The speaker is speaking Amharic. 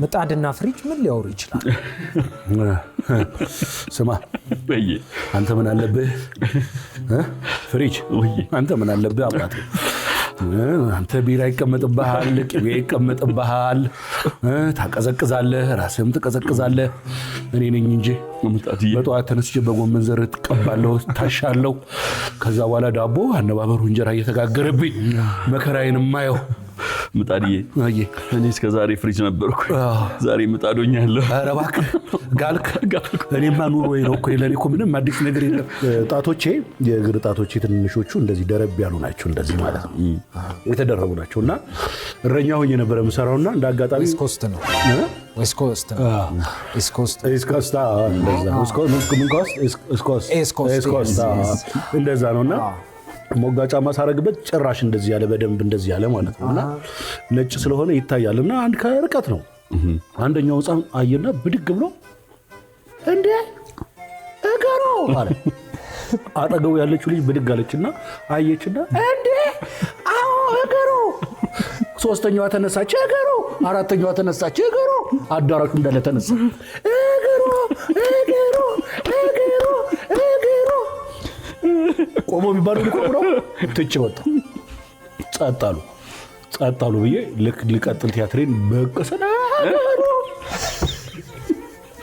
ምጣድና ፍሪጅ ምን ሊያወሩ ይችላል? ስማ አንተ ምን አለብህ? ፍሪጅ አንተ ምን አለብህ? አባቴ አንተ ቢራ ይቀመጥብሃል፣ ቅቤ ይቀመጥብሃል፣ ታቀዘቅዛለህ፣ ራስህም ትቀዘቅዛለህ። እኔ ነኝ እንጂ በጠዋት ተነስቼ በጎመን ዘር ትቀባለሁ፣ ታሻለሁ። ከዛ በኋላ ዳቦ አነባበሩ እንጀራ እየተጋገረብኝ መከራዬን ማየው። ምጣድዬ እኔ እስከ ዛሬ ፍሪጅ ነበርኩ፣ ዛሬ ምጣዶኛለሁ። ኧረ እባክህ ጋልክ። እኔማ ኑሮዬ ነው እኮ፣ ለእኔ እኮ ምንም አዲስ ነገር የለም። ጣቶቼ፣ የእግር ጣቶቼ ትንንሾቹ እንደዚህ ደረብ ያሉ ናቸው፣ እንደዚህ ማለት ነው የተደረቡ ናቸው። እና እረኛ ሆኜ ነበረ የምሰራውና እንደ አጋጣሚ ዌስት ኮስት እንደዛ ነውና ሞጋጫማ ሳረግበት ጭራሽ እንደዚህ ያለ በደንብ እንደዚህ ያለ ማለት ነውና ነጭ ስለሆነ ይታያልና አንድ ከርቀት ነው አንደኛው ህፃን አየና ብድግ ብሎ እንዴ እገሮ አለ። አጠገቡ ያለችው ልጅ ብድግ አለችና አየችና እንዴ አዎ እገሮ። ሶስተኛዋ ተነሳች እገሮ፣ አራተኛዋ ተነሳች እገሮ። አዳራሹ እንዳለ ተነሳ እገሮ እገሮ እገሮ እገሮ። ቆሞ ቢባሉ ነው ትቼ ወጣሁ። ጸጥ አሉ ብዬ ልቀጥል ቲያትሬን በቀሰና